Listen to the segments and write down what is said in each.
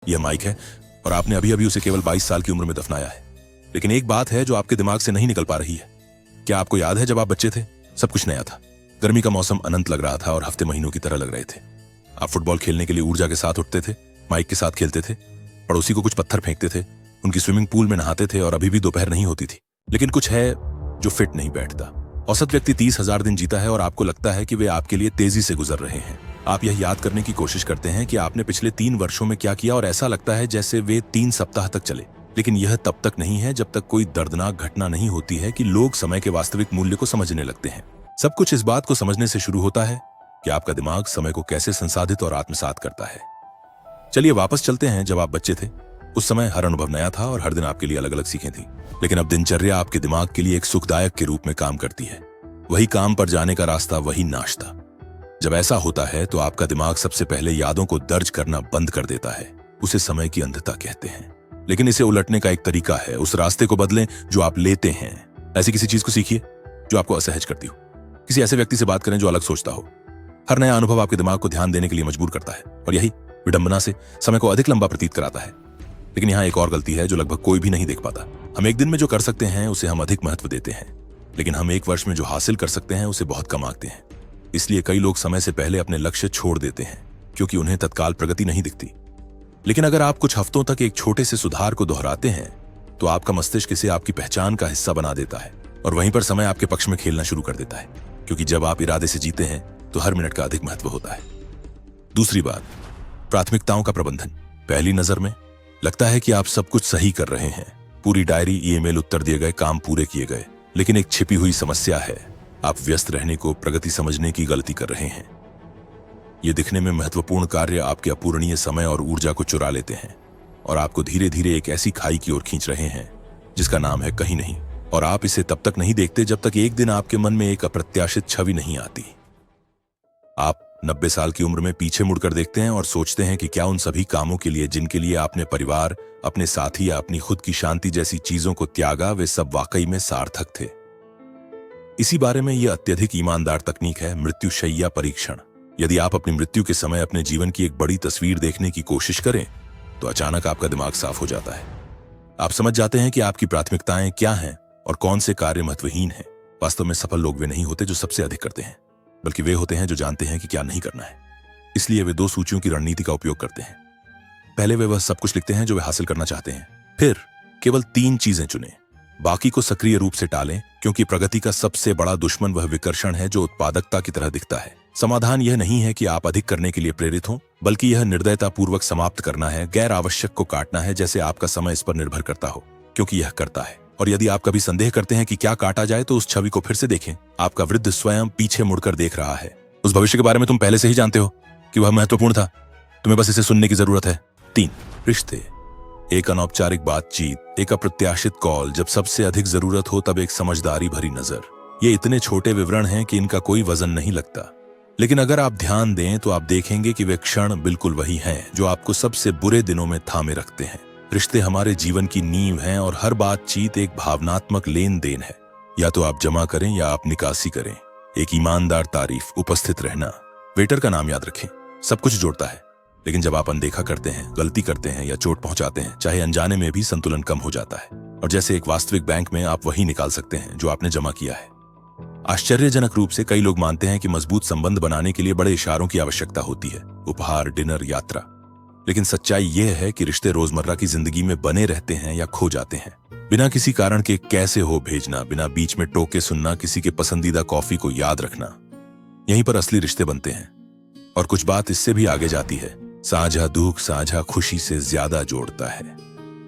यह माइक है और आपने अभी अभी उसे केवल 22 साल की उम्र में दफनाया है। लेकिन एक बात है जो आपके दिमाग से नहीं निकल पा रही है। क्या आपको याद है जब आप बच्चे थे? सब कुछ नया था। गर्मी का मौसम अनंत लग रहा था और हफ्ते महीनों की तरह लग रहे थे। आप फुटबॉल खेलने के लिए ऊर्जा के साथ उठते थे, माइक के साथ खेलते थे, पड़ोसी को कुछ पत्थर फेंकते थे, उनकी स्विमिंग पूल में नहाते थे और अभी भी दोपहर नहीं होती थी। लेकिन कुछ है जो फिट नहीं बैठता। औसत व्यक्ति 30,000 दिन जीता है और आपको लगता है कि वे आपके लिए तेजी से गुजर रहे हैं। आप यह याद करने की कोशिश करते हैं कि आपने पिछले 3 वर्षों में क्या किया और ऐसा लगता है जैसे वे 3 सप्ताह तक चले। लेकिन यह तब तक नहीं है जब तक कोई दर्दनाक घटना नहीं होती है कि लोग समय के वास्तविक मूल्य को समझने लगते हैं। सब कुछ इस बात को समझने से शुरू होता है कि आपका दिमाग समय को कैसे संसाधित और आत्मसात करता है। चलिए वापस चलते हैं जब आप बच्चे थे। उस समय हर अनुभव नया था और हर दिन आपके लिए अलग अलग सीखें थी। लेकिन अब दिनचर्या आपके दिमाग के लिए एक सुखदायक के रूप में काम करती है। वही काम पर जाने का रास्ता, वही नाश्ता। जब ऐसा होता है तो आपका दिमाग सबसे पहले यादों को दर्ज करना बंद कर देता है। उसे समय की अंधता कहते हैं। लेकिन इसे उलटने का एक तरीका है। उस रास्ते को बदलें जो आप लेते हैं। ऐसी किसी चीज को सीखिए जो आपको असहज करती हो। किसी ऐसे व्यक्ति से बात करें जो अलग सोचता हो। हर नया अनुभव आपके दिमाग को ध्यान देने के लिए मजबूर करता है और यही विडंबना से समय को अधिक लंबा प्रतीत कराता है। लेकिन यहाँ एक और गलती है जो लगभग कोई भी नहीं देख पाता। हम एक दिन में जो कर सकते हैं उसे हम अधिक महत्व देते हैं, लेकिन हम एक वर्ष में जो हासिल कर सकते हैं उसे बहुत कम आंकते हैं। इसलिए कई लोग समय से पहले अपने लक्ष्य छोड़ देते हैं क्योंकि उन्हें तत्काल प्रगति नहीं दिखती। लेकिन अगर आप कुछ हफ्तों तक एक छोटे से सुधार को दोहराते हैं तो आपका मस्तिष्क इसे आपकी पहचान का हिस्सा बना देता है और वहीं पर समय आपके पक्ष में खेलना शुरू कर देता है, क्योंकि जब आप इरादे से जीते हैं तो हर मिनट का अधिक महत्व होता है। दूसरी बात, प्राथमिकताओं का प्रबंधन। पहली नजर में लगता है कि आप सब कुछ सही कर रहे हैं। पूरी डायरी, ईमेल, उत्तर दिए गए, काम पूरे किए गए। लेकिन एक छिपी हुई समस्या है। आप व्यस्त रहने को प्रगति समझने की गलती कर रहे हैं। ये दिखने में महत्वपूर्ण कार्य आपके अपूरणीय समय और ऊर्जा को चुरा लेते हैं और आपको धीरे धीरे एक ऐसी खाई की ओर खींच रहे हैं जिसका नाम है कहीं नहीं। और आप इसे तब तक नहीं देखते जब तक एक दिन आपके मन में एक अप्रत्याशित छवि नहीं आती। आप 90 साल की उम्र में पीछे मुड़कर देखते हैं और सोचते हैं कि क्या उन सभी कामों के लिए जिनके लिए आपने परिवार, अपने साथी या अपनी खुद की शांति जैसी चीजों को त्यागा, वे सब वाकई में सार्थक थे। इसी बारे में यह अत्यधिक ईमानदार तकनीक है, मृत्युशैया परीक्षण। यदि आप अपनी मृत्यु के समय अपने जीवन की एक बड़ी तस्वीर देखने की कोशिश करें तो अचानक आपका दिमाग साफ हो जाता है। आप समझ जाते हैं कि आपकी प्राथमिकताएं क्या हैं और कौन से कार्य महत्वहीन हैं। वास्तव में सफल लोग वे नहीं होते जो सबसे अधिक करते हैं, बल्कि वे होते हैं जो जानते हैं कि क्या नहीं करना है। इसलिए वे 2 सूचियों की रणनीति का उपयोग करते हैं। पहले वे वह सब कुछ लिखते हैं जो वे हासिल करना चाहते हैं, फिर केवल 3 चीजें चुनें। बाकी को सक्रिय रूप से टालें, क्योंकि प्रगति का सबसे बड़ा दुश्मन वह विकर्षण है जो उत्पादकता की तरह दिखता है। समाधान यह नहीं है कि आप अधिक करने के लिए प्रेरित हों, बल्कि यह निर्दयतापूर्वक समाप्त करना है, गैर आवश्यक को काटना है, जैसे आपका समय इस पर निर्भर करता हो, क्योंकि यह करता है। और यदि आप कभी संदेह करते हैं कि क्या काटा जाए तो उस छवि को फिर से देखें। आपका वृद्ध स्वयं पीछे मुड़कर देख रहा है। उस भविष्य के बारे में तुम पहले से ही जानते हो कि वह महत्वपूर्ण था, तुम्हें बस इसे सुनने की जरूरत है। 3 रिश्ते। एक अनौपचारिक बातचीत, एक अप्रत्याशित कॉल, जब सबसे अधिक जरूरत हो तब एक समझदारी भरी नजर। ये इतने छोटे विवरण हैं कि इनका कोई वजन नहीं लगता, लेकिन अगर आप ध्यान दें तो आप देखेंगे कि वे क्षण बिल्कुल वही हैं जो आपको सबसे बुरे दिनों में थामे रखते हैं। रिश्ते हमारे जीवन की नींव हैं और हर बातचीत एक भावनात्मक लेन देन है। या तो आप जमा करें या आप निकासी करें। एक ईमानदार तारीफ, उपस्थित रहना, वेटर का नाम याद रखें, सब कुछ जोड़ता है। लेकिन जब आप अनदेखा करते हैं, गलती करते हैं या चोट पहुंचाते हैं, चाहे अनजाने में, भी संतुलन कम हो जाता है। और जैसे एक वास्तविक बैंक में आप वही निकाल सकते हैं जो आपने जमा किया है। आश्चर्यजनक रूप से कई लोग मानते हैं कि मजबूत संबंध बनाने के लिए बड़े इशारों की आवश्यकता होती है, उपहार, डिनर, यात्रा। लेकिन सच्चाई यह है कि रिश्ते रोजमर्रा की जिंदगी में बने रहते हैं या खो जाते हैं। बिना किसी कारण के कैसे हो भेजना, बिना बीच में टोके सुनना, किसी के पसंदीदा कॉफी को याद रखना, यहीं पर असली रिश्ते बनते हैं। और कुछ बात इससे भी आगे जाती है। साझा दुख साझा खुशी से ज्यादा जोड़ता है।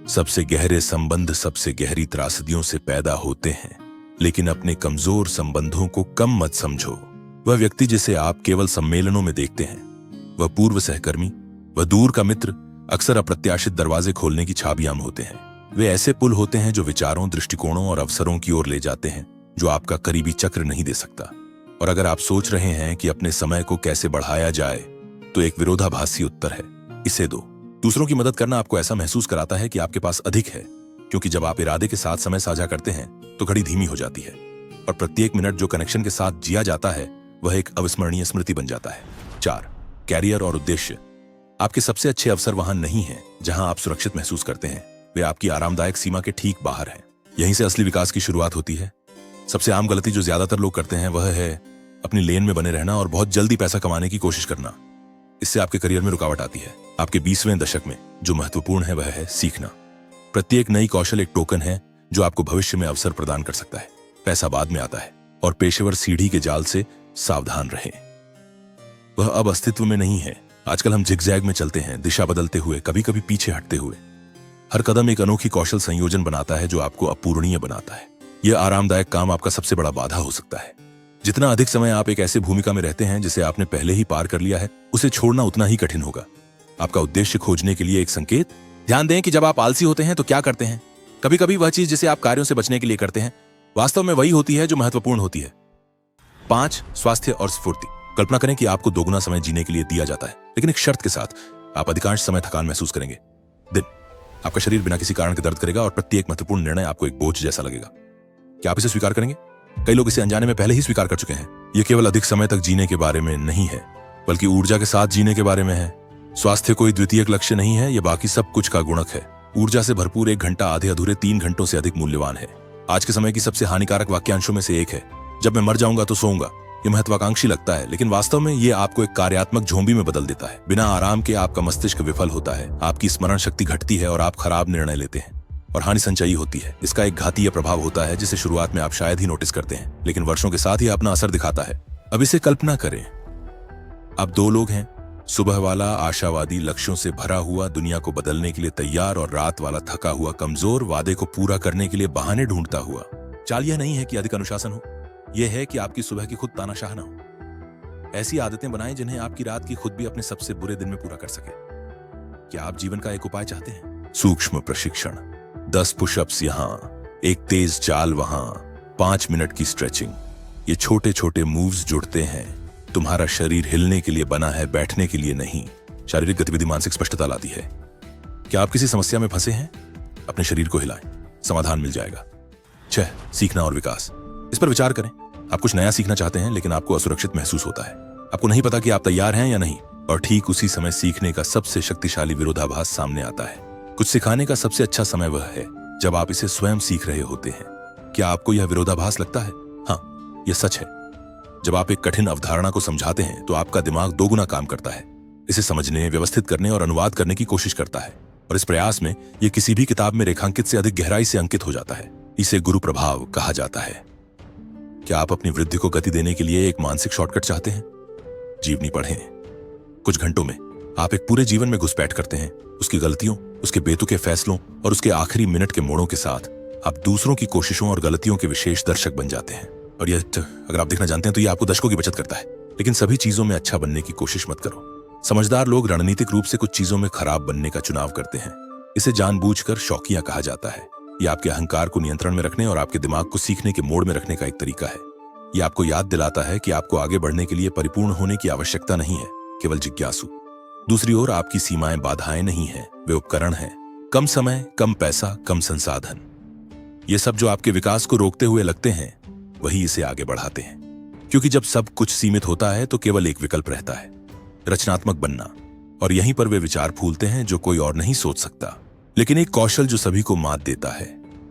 सबसे गहरे संबंध सबसे गहरी त्रासदियों से पैदा होते हैं। लेकिन अपने कमजोर संबंधों को कम मत समझो। वह व्यक्ति जिसे आप केवल सम्मेलनों में देखते हैं, वह पूर्व सहकर्मी, वह दूर का मित्र, अक्सर अप्रत्याशित दरवाजे खोलने की छाबियां होते हैं। वे ऐसे पुल होते हैं जो विचारों, दृष्टिकोणों और अवसरों की ओर ले जाते हैं जो आपका करीबी चक्र नहीं दे सकता। और अगर आप सोच रहे हैं कि अपने समय को कैसे बढ़ाया जाए, तो एक विरोधाभासी उत्तर है, इसे दो। दूसरों की मदद करना आपको ऐसा महसूस कराता है कि आपके पास अधिक है, क्योंकि जब आप इरादे के साथ समय साझा करते हैं तो घड़ी धीमी हो जाती है और प्रत्येक मिनट जो कनेक्शन के साथ जिया जाता है वह एक अविस्मरणीय स्मृति बन जाता है। 4 कैरियर और उद्देश्य। आपके सबसे अच्छे अवसर वहां नहीं हैं जहां आप सुरक्षित महसूस करते हैं, वे आपकी आरामदायक सीमा के ठीक बाहर हैं। यहीं से असली विकास की शुरुआत होती है। सबसे आम गलती जो ज्यादातर लोग करते हैं वह है अपनी लेन में बने रहना और बहुत जल्दी पैसा कमाने की कोशिश करना। इससे आपके करियर में रुकावट आती है। आपके 20वें दशक में जो महत्वपूर्ण है वह है सीखना। प्रत्येक नई कौशल एक टोकन है जो आपको भविष्य में अवसर प्रदान कर सकता है। पैसा बाद में आता है और पेशेवर सीढ़ी के जाल से सावधान रहें। वह अब अस्तित्व में नहीं है। आजकल हम जिगजैग में चलते हैं, दिशा बदलते हुए, कभी कभी पीछे हटते हुए। हर कदम एक अनोखी कौशल संयोजन बनाता है जो आपको अपूरणीय बनाता है। यह आरामदायक काम आपका सबसे बड़ा बाधा हो सकता है। जितना अधिक समय आप एक ऐसे भूमिका में रहते हैं जिसे आपने पहले ही पार कर लिया है, उसे छोड़ना उतना ही कठिन होगा। आपका उद्देश्य खोजने के लिए एक संकेत। ध्यान दें कि जब आप आलसी होते हैं तो क्या करते हैं। कभी कभी वह चीज जिसे आप कार्यों से बचने के लिए करते हैं वास्तव में वही होती है जो महत्वपूर्ण होती है। 5. स्वास्थ्य और स्फूर्ति। कल्पना करें कि आपको दोगुना समय जीने के लिए दिया जाता है, लेकिन एक शर्त के साथ। आप अधिकांश समय थकान महसूस करेंगे। दिन आपका शरीर बिना किसी कारण के दर्द करेगा और प्रत्येक महत्वपूर्ण निर्णय आपको एक बोझ जैसा लगेगा। क्या आप इसे स्वीकार करेंगे? कई लोग इसे अनजाने में पहले ही स्वीकार कर चुके हैं। यह केवल अधिक समय तक जीने के बारे में नहीं है, बल्कि ऊर्जा के साथ जीने के बारे में है। स्वास्थ्य कोई द्वितीयक लक्ष्य नहीं है, यह बाकी सब कुछ का गुणक है। ऊर्जा से भरपूर 1 घंटा आधे अधूरे 3 घंटों से अधिक मूल्यवान है। आज के समय की सबसे हानिकारक वाक्यांशों में से एक है, जब मैं मर जाऊंगा तो सोऊंगा। यह महत्वाकांक्षी लगता है, लेकिन वास्तव में यह आपको एक कार्यात्मक झोंबी में बदल देता है। बिना आराम के आपका मस्तिष्क विफल होता है, आपकी स्मरण शक्ति घटती है और आप खराब निर्णय लेते हैं और हानि संचयी होती है। इसका एक घातीय प्रभाव होता है जिसे शुरुआत में आप शायद ही नोटिस करते हैं, लेकिन वर्षों के साथ ही अपना असर दिखाता है। अब इसे कल्पना करें, अब 2 लोग हैं। सुबह वाला आशावादी, लक्ष्यों से भरा हुआ, दुनिया को बदलने के लिए तैयार, और रात वाला थका हुआ, कमजोर, वादे को पूरा करने के लिए बहाने ढूंढता हुआ। चाल यह नहीं है कि अधिक अनुशासन हो, यह है कि आपकी सुबह की खुद तानाशाह ना हो। ऐसी आदतें बनाएं जिन्हें आपकी रात की खुद भी अपने सबसे बुरे दिन में पूरा कर सके। क्या आप जीवन का एक उपाय चाहते हैं? सूक्ष्म प्रशिक्षण, 10 पुशअप्स यहां, एक तेज चाल वहां, 5 मिनट की स्ट्रेचिंग। ये छोटे छोटे मूव्स जुड़ते हैं। तुम्हारा शरीर हिलने के लिए बना है, बैठने के लिए नहीं। शारीरिक गतिविधि मानसिक स्पष्टता लाती है। क्या आप किसी समस्या में फंसे हैं? अपने शरीर को हिलाएं, समाधान मिल जाएगा। 6. सीखना और विकास। इस पर विचार करें। आप कुछ नया सीखना चाहते हैं, लेकिन आपको असुरक्षित महसूस होता है। आपको नहीं पता कि आप तैयार हैं या नहीं, और ठीक उसी समय सीखने का सबसे शक्तिशाली विरोधाभास सामने आता है। कुछ सिखाने का सबसे अच्छा समय वह है जब आप इसे स्वयं सीख रहे होते हैं। क्या आपको यह विरोधाभास लगता है? हाँ, यह सच है। जब आप एक कठिन अवधारणा को समझाते हैं तो आपका दिमाग 2 गुना काम करता है। इसे समझने, व्यवस्थित करने और अनुवाद करने की कोशिश करता है, और इस प्रयास में यह किसी भी किताब में रेखांकित से अधिक गहराई से अंकित हो जाता है। इसे गुरु प्रभाव कहा जाता है। क्या आप अपनी वृद्धि को गति देने के लिए एक मानसिक शॉर्टकट चाहते हैं? जीवनी पढ़ें। कुछ घंटों में आप एक पूरे जीवन में घुसपैठ करते हैं, उसकी गलतियों, उसके बेतुके फैसलों और उसके आखिरी मिनट के मोड़ों के साथ। आप दूसरों की कोशिशों और गलतियों के विशेष दर्शक बन जाते हैं, और यह अगर आप देखना जानते हैं तो यह आपको दशकों की बचत करता है। लेकिन सभी चीजों में अच्छा बनने की कोशिश मत करो। समझदार लोग रणनीतिक रूप से कुछ चीजों में खराब बनने का चुनाव करते हैं। इसे जानबूझकर शौकिया कहा जाता है। यह आपके अहंकार को नियंत्रण में रखने और आपके दिमाग को सीखने के मोड में रखने का एक तरीका है। यह आपको याद दिलाता है कि आपको आगे बढ़ने के लिए परिपूर्ण होने की आवश्यकता नहीं है, केवल जिज्ञासु। दूसरी ओर आपकी सीमाएं बाधाएं नहीं हैं, वे उपकरण हैं। कम समय, कम पैसा, कम संसाधन, ये सब जो आपके विकास को रोकते हुए लगते हैं वही इसे आगे बढ़ाते हैं। क्योंकि जब सब कुछ सीमित होता है तो केवल एक विकल्प रहता है, रचनात्मक बनना। और यहीं पर वे विचार फूलते हैं जो कोई और नहीं सोच सकता। लेकिन एक कौशल जो सभी को मात देता है।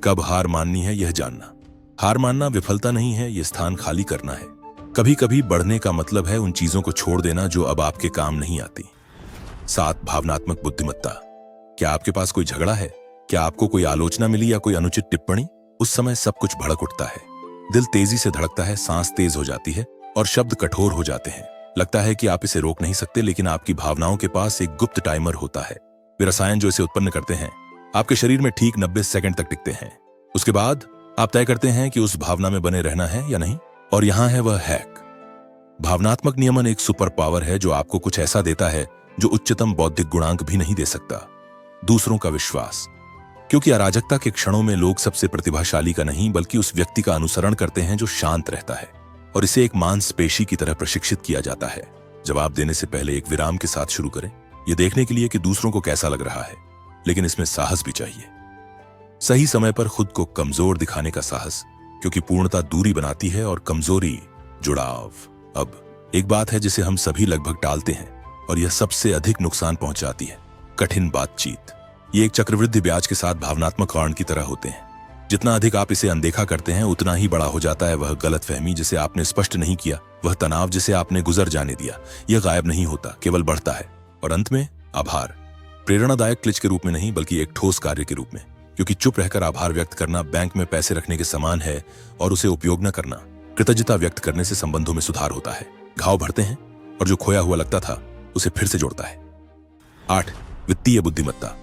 कब हार माननी है यह जानना। हार मानना विफलता नहीं है, यह स्थान खाली करना है। कभी कभी बढ़ने का मतलब है उन चीजों को छोड़ देना जो अब आपके काम नहीं आती। 7. भावनात्मक बुद्धिमत्ता। क्या आपके पास कोई झगड़ा है? क्या आपको कोई आलोचना मिली या कोई अनुचित टिप्पणी? उस समय सब कुछ भड़क उठता है। दिल तेजी से धड़कता है, सांस तेज हो जाती है और शब्द कठोर हो जाते हैं। लगता है कि आप इसे रोक नहीं सकते, लेकिन आपकी भावनाओं के पास एक गुप्त टाइमर होता है। वे रसायन जो इसे उत्पन्न करते हैं आपके शरीर में ठीक 90 सेकंड तक टिकते हैं। उसके बाद आप तय करते हैं कि उस भावना में बने रहना है या नहीं। और यहां है वह हैक। भावनात्मक नियमन एक सुपर पावर है जो आपको कुछ ऐसा देता है जो उच्चतम बौद्धिक गुणांक भी नहीं दे सकता। दूसरों का विश्वास। क्योंकि अराजकता के क्षणों में लोग सबसे प्रतिभाशाली का नहीं बल्कि उस व्यक्ति का अनुसरण करते हैं जो शांत रहता है, और इसे एक मांसपेशी की तरह प्रशिक्षित किया जाता है। जवाब देने से पहले एक विराम के साथ शुरू करें, यह देखने के लिए कि दूसरों को कैसा लग रहा है। लेकिन इसमें साहस भी चाहिए। सही समय पर खुद को कमजोर दिखाने का साहस, क्योंकि पूर्णता दूरी बनाती है और कमजोरी जुड़ाव। अब एक बात है जिसे हम सभी लगभग टालते हैं, और यह सबसे अधिक नुकसान पहुंचाती है, कठिन बातचीत। ये एक चक्रवृद्धि ब्याज के साथ भावनात्मक कारण की तरह होते हैं। जितना अधिक आप इसे अनदेखा करते हैं उतना ही बड़ा हो जाता है वह गलतफहमी जिसे आपने स्पष्ट नहीं किया, वह तनाव जिसे आपने गुजर जाने दिया। यह गायब नहीं होता, केवल बढ़ता है। और अंत में आभार, प्रेरणादायक क्लिच के रूप में नहीं बल्कि एक ठोस कार्य के रूप में, क्योंकि चुप रहकर आभार व्यक्त करना बैंक में पैसे रखने के समान है और उसे उपयोग न करना कृतज्ञता व्यक्त करने से संबंधों में सुधार होता है। घाव भरते हैं और जो खोया हुआ लगता था उसे फिर से जोड़ता है। 8. वित्तीय बुद्धिमत्ता।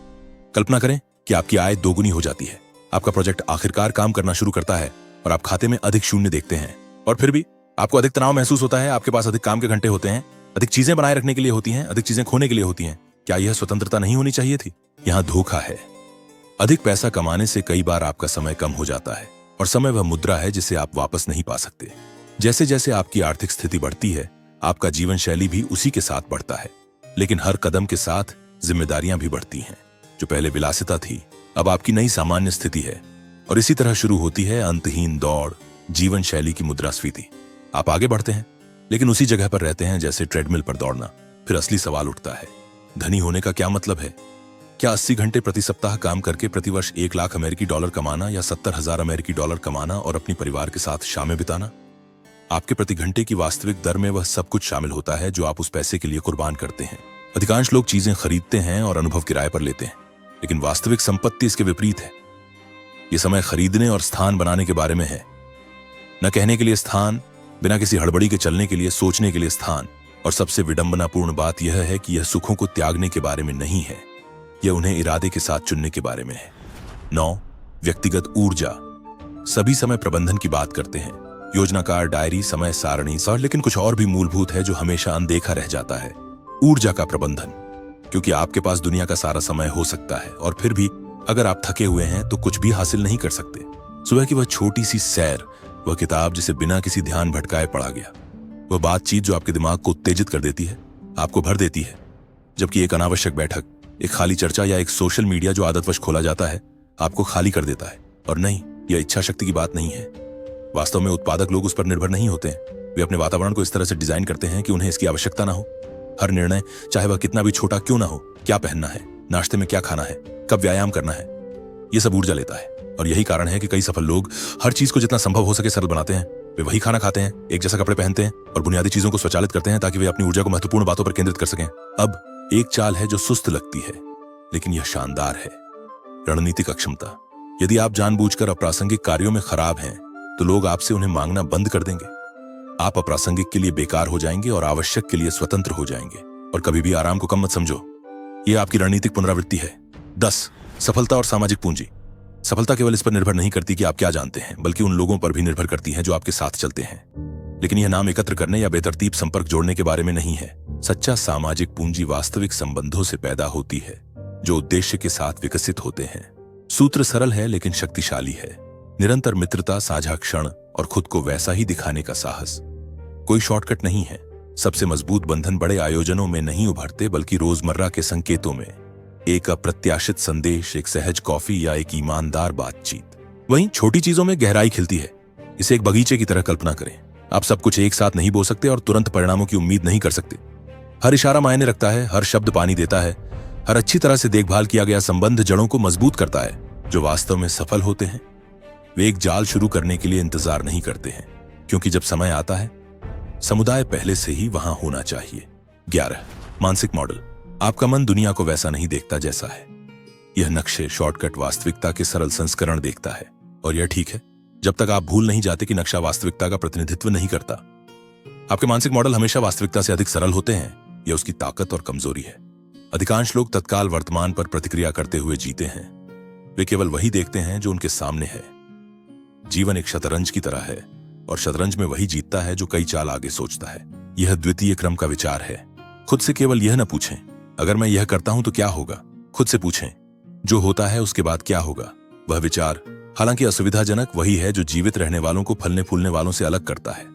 कल्पना करें कि आपकी आय दोगुनी हो जाती है, आपका प्रोजेक्ट आखिरकार काम करना शुरू करता है और आप खाते में अधिक शून्य देखते हैं, और फिर भी आपको अधिक तनाव महसूस होता है। आपके पास अधिक काम के घंटे होते हैं, अधिक चीजें बनाए रखने के लिए होती हैं, अधिक चीजें खोने के लिए होती हैं। क्या यह स्वतंत्रता नहीं होनी चाहिए थी? यहां धोखा है। अधिक पैसा कमाने से कई बार आपका समय कम हो जाता है, और समय वह मुद्रा है जिसे आप वापस नहीं पा सकते। जैसे जैसे आपकी आर्थिक स्थिति बढ़ती है, आपका जीवन शैली भी उसी के साथ बढ़ता है, लेकिन हर कदम के साथ जिम्मेदारियां भी बढ़ती हैं। जो पहले विलासिता थी अब आपकी नई सामान्य स्थिति है, और इसी तरह शुरू होती है अंतहीन दौड़, जीवन शैली की मुद्रास्फीति। आप आगे बढ़ते हैं लेकिन उसी जगह पर रहते हैं, जैसे ट्रेडमिल पर दौड़ना। फिर असली सवाल उठता है, धनी होने का क्या मतलब है? क्या 80 घंटे प्रति सप्ताह काम करके प्रतिवर्ष 1 लाख अमेरिकी डॉलर कमाना, या 70,000 अमेरिकी डॉलर कमाना और अपनी परिवार के साथ शामें बिताना? आपके प्रति घंटे की वास्तविक दर में वह सब कुछ शामिल होता है जो आप उस पैसे के लिए कुर्बान करते हैं। अधिकांश लोग चीजें खरीदते हैं और अनुभव किराए पर लेते हैं, लेकिन वास्तविक संपत्ति इसके विपरीत है। यह समय खरीदने और स्थान बनाने के बारे में है। न कहने के लिए स्थान, बिना किसी हड़बड़ी के चलने के लिए, सोचने के लिए स्थान। और सबसे विडंबनापूर्ण बात यह है कि यह सुखों को त्यागने के बारे में नहीं है, यह उन्हें इरादे के साथ चुनने के बारे में है। 9. व्यक्तिगत ऊर्जा। सभी समय प्रबंधन की बात करते हैं, योजनाकार, डायरी, समय सारणी, लेकिन कुछ और भी मूलभूत है जो हमेशा अनदेखा रह जाता है। ऊर्जा का प्रबंधन। क्योंकि आपके पास दुनिया का सारा समय हो सकता है, और फिर भी अगर आप थके हुए हैं तो कुछ भी हासिल नहीं कर सकते। सुबह की वह छोटी सी सैर, वह किताब जिसे बिना किसी ध्यान भटकाए पढ़ा गया, वह बातचीत जो आपके दिमाग को उत्तेजित कर देती है, आपको भर देती है, जबकि एक अनावश्यक बैठक, एक खाली चर्चा या एक सोशल मीडिया जो आदतवश खोला जाता है आपको खाली कर देता है। और नहीं, यह इच्छा शक्ति की बात नहीं है। वास्तव में उत्पादक लोग उस पर निर्भर नहीं होते हैं। वे अपने वातावरण को इस तरह से डिजाइन करते हैं कि उन्हें इसकी आवश्यकता ना हो। हर निर्णय, चाहे वह कितना भी छोटा क्यों ना हो, क्या पहनना है, नाश्ते में क्या खाना है, कब व्यायाम करना है, यह सब ऊर्जा लेता है। और यही कारण है कि कई सफल लोग हर चीज को जितना संभव हो सके सरल बनाते हैं। वे वही खाना खाते हैं, एक जैसा कपड़े पहनते हैं और बुनियादी चीजों को स्वचालित करते हैं ताकि वे अपनी ऊर्जा को महत्वपूर्ण बातों पर केंद्रित कर सकें। अब एक चाल है जो सुस्त लगती है, लेकिन यह शानदार है। रणनीतिक अक्षमता। यदि आप जानबूझकर अप्रासंगिक कार्यों में खराब हैं, तो लोग आपसे उन्हें मांगना बंद कर देंगे। आप अप्रासंगिक के लिए बेकार हो जाएंगे और आवश्यक के लिए स्वतंत्र हो जाएंगे। और कभी भी आराम को कम मत समझो, यह आपकी रणनीतिक पुनरावृत्ति है। 10. सफलता और सामाजिक पूंजी। सफलता केवल इस पर निर्भर नहीं करती कि आप क्या जानते हैं, बल्कि उन लोगों पर भी निर्भर करती है जो आपके साथ चलते हैं। लेकिन यह नाम एकत्र करने या बेतरतीब संपर्क जोड़ने के बारे में नहीं है। सच्चा सामाजिक पूंजी वास्तविक संबंधों से पैदा होती है, जो उद्देश्य के साथ विकसित होते हैं। सूत्र सरल है लेकिन शक्तिशाली है। निरंतर मित्रता, साझा क्षण और खुद को वैसा ही दिखाने का साहस। कोई शॉर्टकट नहीं है। सबसे मजबूत बंधन बड़े आयोजनों में नहीं उभरते, बल्कि रोजमर्रा के संकेतों में। एक अप्रत्याशित संदेश, एक सहज कॉफी या एक ईमानदार बातचीत। वहीं छोटी चीजों में गहराई खिलती है। इसे एक बगीचे की तरह कल्पना करें। आप सब कुछ एक साथ नहीं बो सकते और तुरंत परिणामों की उम्मीद नहीं कर सकते। हर इशारा मायने रखता है, हर शब्द पानी देता है, हर अच्छी तरह से देखभाल किया गया संबंध जड़ों को मजबूत करता है। जो वास्तव में सफल होते हैं वे एक जाल शुरू करने के लिए इंतजार नहीं करते हैं, क्योंकि जब समय आता है समुदाय पहले से ही वहां होना चाहिए। 11. मानसिक मॉडल। आपका मन दुनिया को वैसा नहीं देखता जैसा है। यह नक्शे, शॉर्टकट, वास्तविकता के सरल संस्करण देखता है। और यह ठीक है, जब तक आप भूल नहीं जाते कि नक्शा वास्तविकता का प्रतिनिधित्व नहीं करता। आपके मानसिक मॉडल हमेशा वास्तविकता से अधिक सरल होते हैं। यह उसकी ताकत और कमजोरी है। अधिकांश लोग तत्काल वर्तमान पर प्रतिक्रिया करते हुए जीते हैं। वे केवल वही देखते हैं जो उनके सामने है। जीवन एक शतरंज की तरह है, और शतरंज में वही जीतता है जो कई चाल आगे सोचता है। यह द्वितीय क्रम का विचार है। खुद से केवल यह न पूछें, अगर मैं यह करता हूं तो क्या होगा। खुद से पूछें, जो होता है उसके बाद क्या होगा। वह विचार, हालांकि असुविधाजनक, वही है जो जीवित रहने वालों को फलने फूलने वालों से अलग करता है।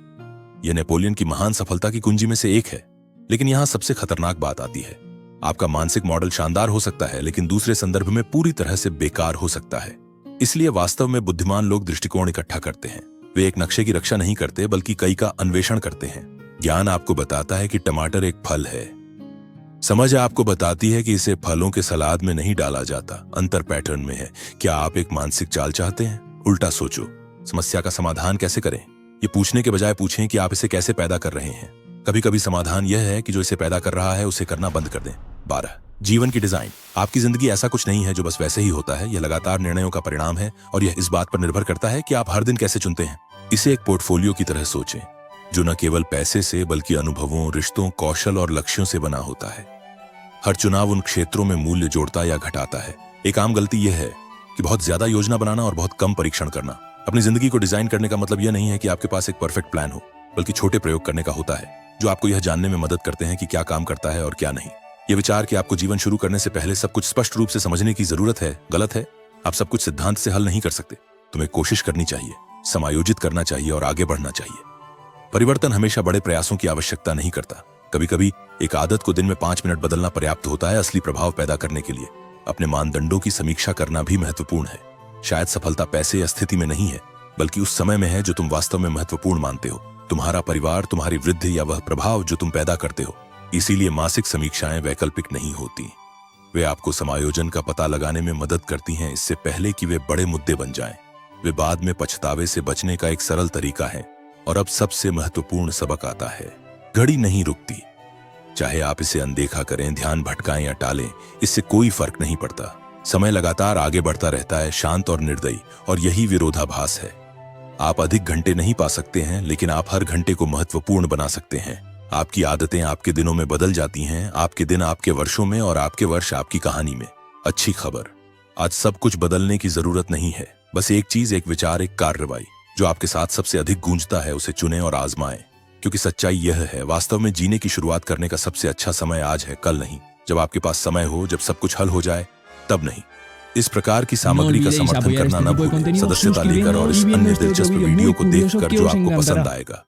यह नेपोलियन की महान सफलता की कुंजी में से एक है। लेकिन यहां सबसे खतरनाक बात आती है। आपका मानसिक मॉडल शानदार हो सकता है, लेकिन दूसरे संदर्भ में पूरी तरह से बेकार हो सकता है। इसलिए वास्तव में बुद्धिमान लोग दृष्टिकोण इकट्ठा करते हैं। वे एक नक्शे की रक्षा नहीं करते, बल्कि कई का अन्वेषण करते हैं। ज्ञान आपको बताता है कि टमाटर एक फल है, समझ आपको बताती है कि इसे फलों के सलाद में नहीं डाला जाता, अंतर पैटर्न में है। क्या आप एक मानसिक चाल चाहते हैं? उल्टा सोचो, समस्या का समाधान कैसे करें, ये पूछने के बजाय पूछें कि आप इसे कैसे पैदा कर रहे हैं। कभी कभी समाधान यह है कि जो इसे पैदा कर रहा है उसे करना बंद कर दें। 12 जीवन की डिजाइन। आपकी जिंदगी ऐसा कुछ नहीं है जो बस वैसे ही होता है, यह लगातार निर्णयों का परिणाम है और यह इस बात पर निर्भर करता है कि आप हर दिन कैसे चुनते हैं। इसे एक पोर्टफोलियो की तरह सोचें, जो न केवल पैसे से बल्कि अनुभवों, रिश्तों, कौशल और लक्ष्यों से बना होता है। हर चुनाव उन क्षेत्रों में मूल्य जोड़ता या घटाता है। एक आम गलती यह है कि बहुत ज्यादा योजना बनाना और बहुत कम परीक्षण करना। अपनी जिंदगी को डिजाइन करने का मतलब यह नहीं है कि आपके पास एक परफेक्ट प्लान हो, बल्कि छोटे प्रयोग करने का होता है जो आपको यह जानने में मदद करते हैं कि क्या काम करता है और क्या नहीं। यह विचार कि आपको जीवन शुरू करने से पहले सब कुछ स्पष्ट रूप से समझने की जरूरत है, गलत है। आप सब कुछ सिद्धांत से हल नहीं कर सकते। तुम्हें कोशिश करनी चाहिए, समायोजित करना चाहिए और आगे बढ़ना चाहिए। परिवर्तन हमेशा बड़े प्रयासों की आवश्यकता नहीं करता। कभी कभी एक आदत को दिन में 5 मिनट बदलना पर्याप्त होता है असली प्रभाव पैदा करने के लिए। अपने मानदंडों की समीक्षा करना भी महत्वपूर्ण है। शायद सफलता पैसे या स्थिति में नहीं है, बल्कि उस समय में है जो तुम वास्तव में महत्वपूर्ण मानते हो। तुम्हारा परिवार, तुम्हारी वृद्धि या वह प्रभाव जो तुम पैदा करते हो। इसीलिए मासिक समीक्षाएं वैकल्पिक नहीं होती। वे आपको समायोजन का पता लगाने में मदद करती हैं, इससे पहले कि वे बड़े मुद्दे बन जाएं। वे बाद में पछतावे से बचने का एक सरल तरीका है। और अब सबसे महत्वपूर्ण सबक आता है, घड़ी नहीं रुकती। चाहे आप इसे अनदेखा करें, ध्यान भटकाएं या टालें, इससे कोई फर्क नहीं पड़ता। समय लगातार आगे बढ़ता रहता है, शांत और निर्दयी, और यही विरोधाभास है। आप अधिक घंटे नहीं पा सकते हैं, लेकिन आप हर घंटे को महत्वपूर्ण बना सकते हैं। आपकी आदतें आपके दिनों में बदल जाती हैं, आपके दिन आपके वर्षों में और आपके वर्ष आपकी कहानी में। अच्छी खबर, आज सब कुछ बदलने की जरूरत नहीं है। बस एक चीज, एक विचार, एक कार्रवाई जो आपके साथ सबसे अधिक गूंजता है, उसे चुनें और आजमाएं। क्योंकि सच्चाई यह है, वास्तव में जीने की शुरुआत करने का सबसे अच्छा समय आज है, कल नहीं। जब आपके पास समय हो, जब सब कुछ हल हो जाए, तब नहीं। इस प्रकार की सामग्री का समर्थन करना न भूलें। सदस्यता लेकर और इस अन्य दिलचस्प वीडियो को देखकर जो आपको पसंद आएगा।